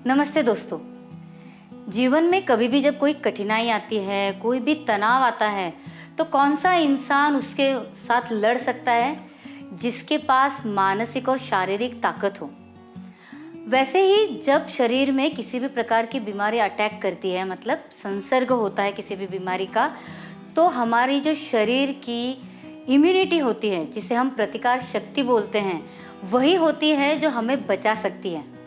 नमस्ते दोस्तों। जीवन में कभी भी जब कोई कठिनाई आती है, कोई भी तनाव आता है, तो कौन सा इंसान उसके साथ लड़ सकता है जिसके पास मानसिक और शारीरिक ताकत हो। वैसे ही जब शरीर में किसी भी प्रकार की बीमारी अटैक करती है, मतलब संसर्ग होता है किसी भी बीमारी का, तो हमारी जो शरीर की इम्यूनिटी होती है, जिसे हम प्रतिकार शक्ति बोलते हैं, वही होती है जो हमें बचा सकती है।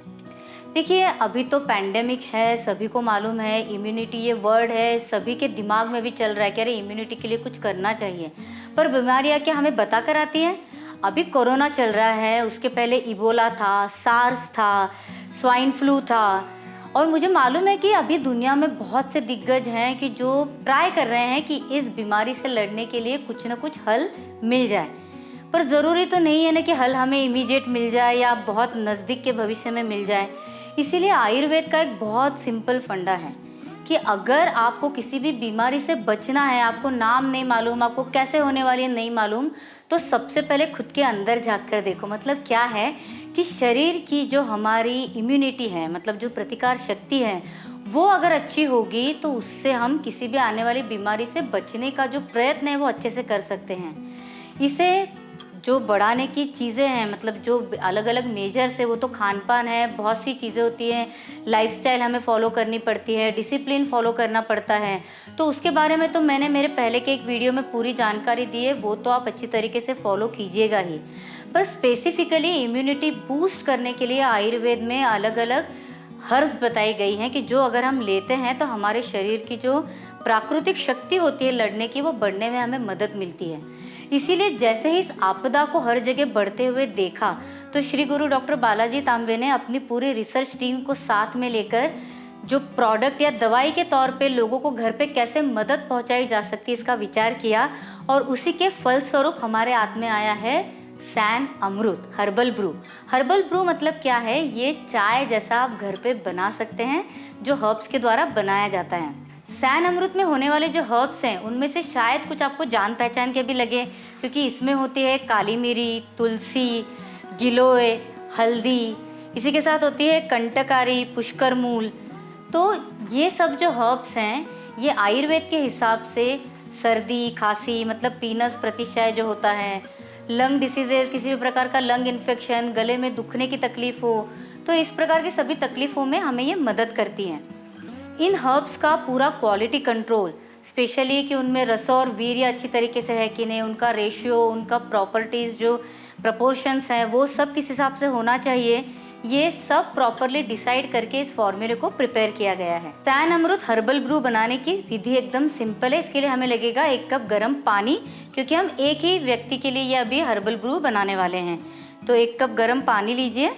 देखिए, अभी तो पैंडेमिक है, सभी को मालूम है, इम्यूनिटी ये वर्ड है, सभी के दिमाग में भी चल रहा है कि अरे इम्यूनिटी के लिए कुछ करना चाहिए। पर बीमारियाँ क्या हमें बता कर आती हैं? अभी कोरोना चल रहा है, उसके पहले इबोला था, सार्स था, स्वाइन फ्लू था, और मुझे मालूम है कि अभी दुनिया में बहुत से दिग्गज हैं कि जो ट्राई कर रहे हैं कि इस बीमारी से लड़ने के लिए कुछ ना कुछ हल मिल जाए। पर ज़रूरी तो नहीं है ना कि हल हमें इमीडिएट मिल जाए या बहुत नज़दीक के भविष्य में मिल जाए। इसीलिए आयुर्वेद का एक बहुत सिंपल फंडा है कि अगर आपको किसी भी बीमारी से बचना है, आपको नाम नहीं मालूम, आपको कैसे होने वाली है नहीं मालूम, तो सबसे पहले खुद के अंदर झाँक कर देखो। मतलब क्या है कि शरीर की जो हमारी इम्यूनिटी है, मतलब जो प्रतिकार शक्ति है, वो अगर अच्छी होगी तो उससे हम किसी भी आने वाली बीमारी से बचने का जो प्रयत्न है वो अच्छे से कर सकते हैं। इसे जो बढ़ाने की चीज़ें हैं, मतलब जो अलग अलग मेजर्स है, वो तो खान पान है, बहुत सी चीज़ें होती हैं, लाइफस्टाइल हमें फॉलो करनी पड़ती है, डिसिप्लिन फॉलो करना पड़ता है। तो उसके बारे में तो मैंने मेरे पहले के एक वीडियो में पूरी जानकारी दी है, वो तो आप अच्छी तरीके से फॉलो कीजिएगा ही। पर स्पेसिफिकली इम्यूनिटी बूस्ट करने के लिए आयुर्वेद में अलग अलग हर्ब्स बताई गई हैं कि जो अगर हम लेते हैं तो हमारे शरीर की जो प्राकृतिक शक्ति होती है लड़ने की, वो बढ़ने में हमें मदद मिलती है। इसीलिए जैसे ही इस आपदा को हर जगह बढ़ते हुए देखा, तो श्री गुरु डॉक्टर बालाजी तांबे ने अपनी पूरी रिसर्च टीम को साथ में लेकर जो प्रोडक्ट या दवाई के तौर पे लोगों को घर पे कैसे मदद पहुंचाई जा सकती है, इसका विचार किया, और उसी के फलस्वरूप हमारे हाथ में आया है सैन अमृत हर्बल ब्रू। हर्बल ब्रू मतलब क्या है? ये चाय जैसा आप घर पे बना सकते हैं, जो हर्ब्स के द्वारा बनाया जाता है। सैन अमृत में होने वाले जो हर्ब्स हैं, उनमें से शायद कुछ आपको जान पहचान के भी लगे, क्योंकि इसमें होती है काली मिरी, तुलसी, गिलोय, हल्दी, इसी के साथ होती है कंटकारी, पुष्कर मूल। तो ये सब जो हर्ब्स हैं, ये आयुर्वेद के हिसाब से सर्दी, खांसी, मतलब पीनस प्रतिशय जो होता है, लंग डिसीजेज, किसी भी प्रकार का लंग इन्फेक्शन, गले में दुखने की तकलीफ हो, तो इस प्रकार की सभी तकलीफ़ों में हमें ये मदद करती हैं। इन हर्ब्स का पूरा क्वालिटी कंट्रोल, स्पेशली कि उनमें रस और वीर्य अच्छी तरीके से है कि नहीं, उनका रेशियो, उनका प्रॉपर्टीज़ जो प्रपोर्शंस हैं, वो सब किस हिसाब से होना चाहिए, ये सब प्रॉपरली डिसाइड करके इस फॉर्मूले को प्रिपेयर किया गया है। सैन अमृत हर्बल ब्रू बनाने की विधि एकदम सिंपल है। इसके लिए हमें लगेगा 1 कप गर्म पानी, क्योंकि हम एक ही व्यक्ति के लिए ये अभी हर्बल ब्रू बनाने वाले हैं। तो 1 कप गर्म पानी लीजिए।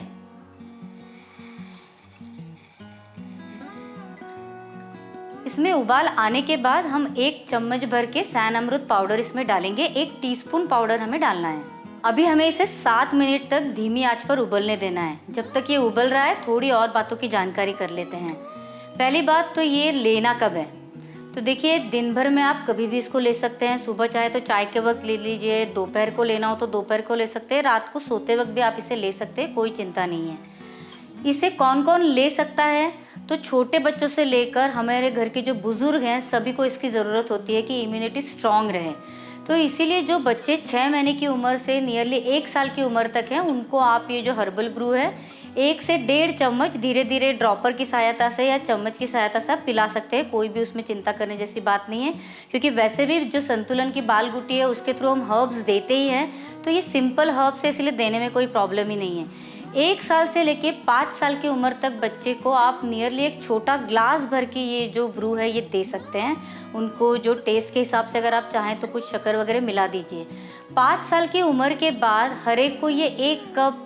इसमें उबाल आने के बाद हम 1 चम्मच भर के सैन अमृत पाउडर इसमें डालेंगे। 1 टीस्पून पाउडर हमें डालना है। अभी हमें इसे 7 मिनट तक धीमी आंच पर उबलने देना है। जब तक ये उबल रहा है, थोड़ी और बातों की जानकारी कर लेते हैं। पहली बात तो ये लेना कब है, तो देखिए दिन भर में आप कभी भी इसको ले सकते हैं। सुबह चाहे तो चाय के वक्त ले लीजिए, दोपहर को लेना हो तो दोपहर को ले सकते हैं, रात को सोते वक्त भी आप इसे ले सकते हैं, कोई चिंता नहीं है। इसे कौन कौन ले सकता है? तो छोटे बच्चों से लेकर हमारे घर के जो बुज़ुर्ग हैं, सभी को इसकी ज़रूरत होती है कि इम्यूनिटी स्ट्रॉन्ग रहे। तो इसीलिए जो बच्चे 6 महीने की उम्र से नियरली 1 साल की उम्र तक हैं, उनको आप ये जो हर्बल ब्रू है 1 से 1.5 चम्मच धीरे धीरे ड्रॉपर की सहायता से या चम्मच की सहायता से आप पिला सकते हैं। कोई भी उसमें चिंता करने जैसी बात नहीं है, क्योंकि वैसे भी जो संतुलन की बाल गुटी है उसके थ्रू हम हर्ब्स देते ही हैं, तो ये सिंपल हर्ब्स है, इसलिए देने में कोई प्रॉब्लम ही नहीं है। 1 साल से लेके 5 साल की उम्र तक बच्चे को आप नियरली एक छोटा ग्लास भर की ये जो ब्रू है ये दे सकते हैं। उनको जो टेस्ट के हिसाब से अगर आप चाहें तो कुछ शक्कर वगैरह मिला दीजिए। 5 साल की उम्र के बाद हर एक को ये 1 कप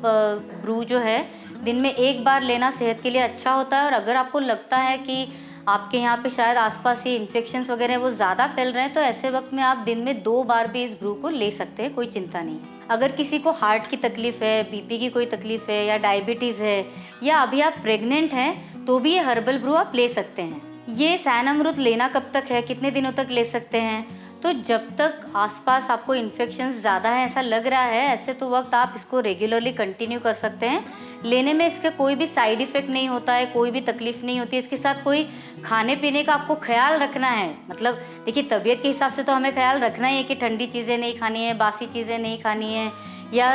ब्रू जो है दिन में 1 बार लेना सेहत के लिए अच्छा होता है। और अगर आपको लगता है कि आपके यहाँ पे शायद आसपास ये इन्फेक्शंस वगैरह वो ज़्यादा फैल रहे हैं, तो ऐसे वक्त में आप दिन में 2 बार भी इस ब्रू को ले सकते हैं, कोई चिंता नहीं है। अगर किसी को हार्ट की तकलीफ़ है, बीपी की कोई तकलीफ़ है, या डायबिटीज़ है, या अभी आप प्रेग्नेंट हैं, तो भी ये हर्बल ब्रू आप ले सकते हैं। ये सैन अमृत लेना कब तक है, कितने दिनों तक ले सकते हैं? तो जब तक आसपास आपको इन्फेक्शन ज़्यादा है ऐसा लग रहा है, ऐसे तो वक्त आप इसको रेगुलरली कंटिन्यू कर सकते हैं। लेने में इसके कोई भी साइड इफ़ेक्ट नहीं होता है, कोई भी तकलीफ़ नहीं होती है। इसके साथ कोई खाने पीने का आपको ख्याल रखना है, मतलब देखिए तबीयत के हिसाब से तो हमें ख्याल रखना ही है कि ठंडी चीज़ें नहीं खानी है, बासी चीज़ें नहीं खानी है, या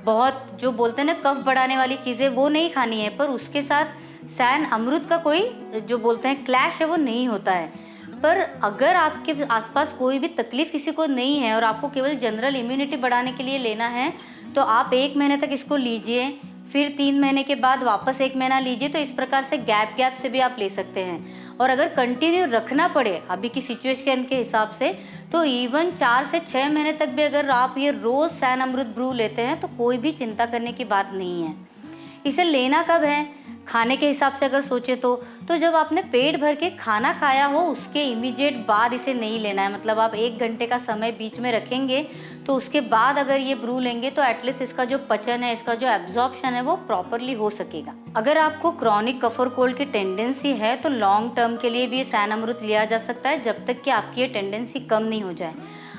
बहुत जो बोलते हैं ना कफ बढ़ाने वाली चीज़ें वो नहीं खानी है। पर उसके साथ सैन अमृत का कोई जो बोलते हैं क्लैश है वो नहीं होता है। पर अगर आपके आसपास कोई भी तकलीफ़ किसी को नहीं है और आपको केवल जनरल इम्यूनिटी बढ़ाने के लिए लेना है, तो आप 1 महीने तक इसको लीजिए, फिर 3 महीने के बाद वापस 1 महीना लीजिए। तो इस प्रकार से गैप से भी आप ले सकते हैं। और अगर कंटिन्यू रखना पड़े अभी की सिचुएशन के हिसाब से, तो इवन 4 से 6 महीने तक भी अगर आप ये रोज़ सैन अमृत ब्रू लेते हैं तो कोई भी चिंता करने की बात नहीं है। इसे लेना कब है? खाने के हिसाब से अगर सोचे तो जब आपने पेट भर के खाना खाया हो उसके इमीडिएट बाद इसे नहीं लेना है। मतलब आप 1 घंटे का समय बीच में रखेंगे तो उसके बाद अगर ये ब्रू लेंगे तो एटलीस्ट इसका जो पचन है, इसका जो एब्जॉर्प्शन है वो प्रॉपरली हो सकेगा। अगर आपको क्रॉनिक कफ और कोल्ड की टेंडेंसी है तो लॉन्ग टर्म के लिए भी ये सैन अमृत लिया जा सकता है, जब तक कि आपकी ये टेंडेंसी कम नहीं हो जाए।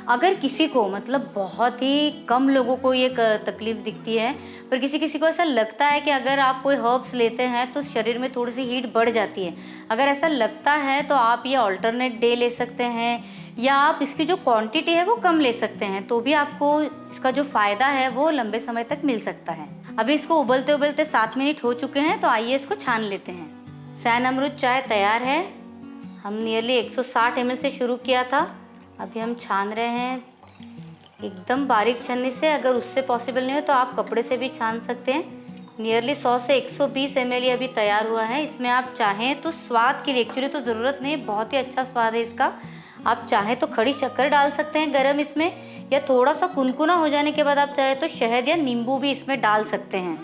अगर किसी को, मतलब बहुत ही कम लोगों को ये तकलीफ़ दिखती है, पर किसी किसी को ऐसा लगता है कि अगर आप कोई हर्ब्स लेते हैं तो शरीर में थोड़ी सी हीट बढ़ जाती है। अगर ऐसा लगता है तो आप ये अल्टरनेट डे ले सकते हैं, या आप इसकी जो क्वांटिटी है वो कम ले सकते हैं, तो भी आपको इसका जो फ़ायदा है वो लंबे समय तक मिल सकता है। अभी इसको उबलते उबलते 7 मिनट हो चुके हैं, तो आइए इसको छान लेते हैं। सैन अमृत चाय तैयार है। हम नियरली 160 ml से शुरू किया था, अभी हम छान रहे हैं एकदम बारीक छन्नी से। अगर उससे पॉसिबल नहीं हो तो आप कपड़े से भी छान सकते हैं। नियरली 100 से 120 ml अभी तैयार हुआ है। इसमें आप चाहें तो स्वाद के लिए, एक्चुअली तो ज़रूरत नहीं, बहुत ही अच्छा स्वाद है इसका। आप चाहें तो खड़ी शक्कर डाल सकते हैं गरम इसमें, या थोड़ा सा कुनकुना हो जाने के बाद आप चाहें तो शहद या नींबू भी इसमें डाल सकते हैं।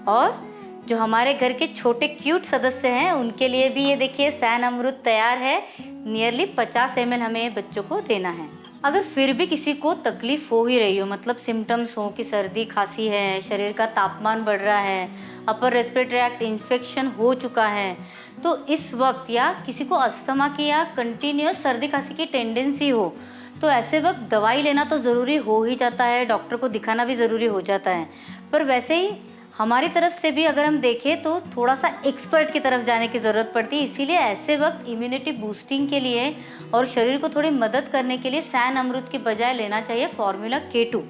और जो हमारे घर के छोटे क्यूट सदस्य हैं उनके लिए भी ये देखिए सैन अमृत तैयार है। नियरली 50 ml हमें बच्चों को देना है। अगर फिर भी किसी को तकलीफ़ हो ही रही हो, मतलब सिम्टम्स हो कि सर्दी खांसी है, शरीर का तापमान बढ़ रहा है, अपर रेस्पिरेटरी ट्रैक्ट इन्फेक्शन हो चुका है, तो इस वक्त, या किसी को अस्थमा की या कंटिन्यूस सर्दी खांसी की टेंडेंसी हो, तो ऐसे वक्त दवाई लेना तो ज़रूरी हो ही जाता है, डॉक्टर को दिखाना भी ज़रूरी हो जाता है। पर वैसे ही हमारी तरफ से भी अगर हम देखें तो थोड़ा सा एक्सपर्ट की तरफ जाने की ज़रूरत पड़ती है। इसीलिए ऐसे वक्त इम्यूनिटी बूस्टिंग के लिए और शरीर को थोड़ी मदद करने के लिए सैन अमृत की बजाय लेना चाहिए फॉर्मूला K2।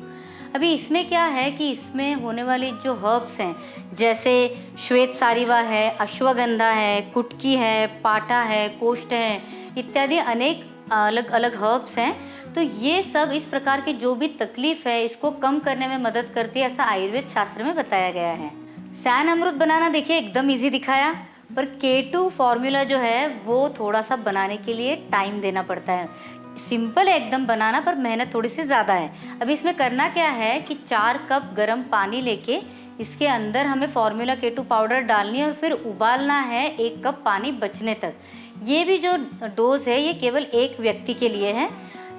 अभी इसमें क्या है कि इसमें होने वाली जो हर्ब्स हैं, जैसे श्वेत सारिवा है, अश्वगंधा है, कुटकी है, पाटा है, कोष्ठ है, इत्यादि अनेक अलग अलग हर्ब्स हैं। तो ये सब इस प्रकार की जो भी तकलीफ़ है इसको कम करने में मदद करती है, ऐसा आयुर्वेद शास्त्र में बताया गया है। सैन अमृत बनाना देखिए एकदम इजी दिखाया, पर K2 फॉर्मूला जो है वो थोड़ा सा बनाने के लिए टाइम देना पड़ता है। सिंपल है एकदम बनाना, पर मेहनत थोड़ी सी ज़्यादा है। अभी इसमें करना क्या है कि 4 कप गर्म पानी लेके इसके अंदर हमें फॉर्मूला K2 पाउडर डालनी है और फिर उबालना है 1 कप पानी बचने तक। ये भी जो डोज है ये केवल एक व्यक्ति के लिए है।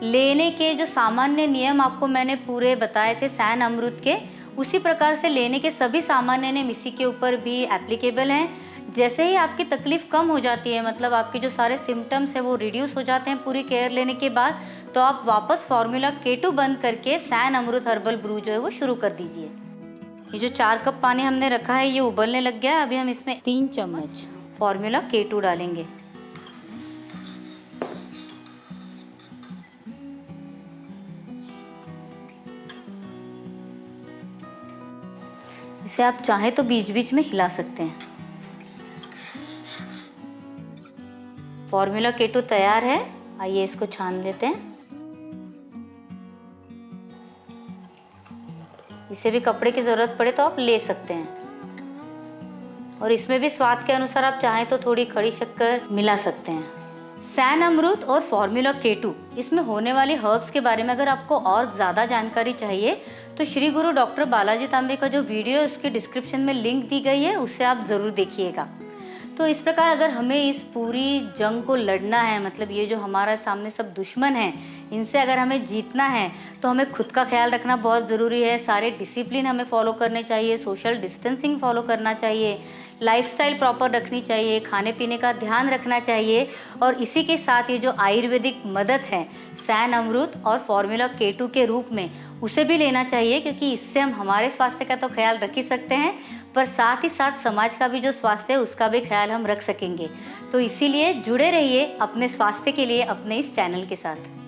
लेने के जो सामान्य नियम आपको मैंने पूरे बताए थे सैन अमृत के, उसी प्रकार से लेने के सभी सामान्य नियम इसी के ऊपर भी एप्लीकेबल हैं। जैसे ही आपकी तकलीफ़ कम हो जाती है, मतलब आपके जो सारे सिम्टम्स हैं वो रिड्यूस हो जाते हैं पूरी केयर लेने के बाद, तो आप वापस फॉर्मूला K2 बंद करके सैन अमृत हर्बल ब्रू जो है वो शुरू कर दीजिए। ये जो 4 कप पानी हमने रखा है ये उबलने लग गया है। अभी हम इसमें 3 चम्मच फॉर्मूला K2 डालेंगे। इसे आप चाहें तो बीच बीच में हिला सकते हैं। फॉर्मूला K2 तैयार है, आइए इसको छान लेते हैं। इसे भी कपड़े की ज़रूरत पड़े तो आप ले सकते हैं, और इसमें भी स्वाद के अनुसार आप चाहें तो थोड़ी खड़ी शक्कर मिला सकते हैं। सैन अमृत और फॉर्मूला K2, इसमें होने वाली हर्ब्स के बारे में अगर आपको और ज़्यादा जानकारी चाहिए तो श्री गुरु डॉक्टर बालाजी तांबे का जो वीडियो है उसके डिस्क्रिप्शन में लिंक दी गई है, उससे आप ज़रूर देखिएगा। तो इस प्रकार अगर हमें इस पूरी जंग को लड़ना है, मतलब ये जो हमारा सामने सब दुश्मन हैं इनसे अगर हमें जीतना है तो हमें खुद का ख्याल रखना बहुत ज़रूरी है। सारे डिसिप्लिन हमें फॉलो करने चाहिए, सोशल डिस्टेंसिंग फॉलो करना चाहिए, लाइफस्टाइल प्रॉपर रखनी चाहिए, खाने पीने का ध्यान रखना चाहिए। और इसी के साथ ये जो आयुर्वेदिक मदद है सैन अमृत और फॉर्मूला K2 के रूप में, उसे भी लेना चाहिए, क्योंकि इससे हम हमारे स्वास्थ्य का तो ख्याल रख ही सकते हैं, पर साथ ही साथ समाज का भी जो स्वास्थ्य है उसका भी ख्याल हम रख सकेंगे। तो इसीलिए जुड़े रहिए अपने स्वास्थ्य के लिए अपने इस चैनल के साथ।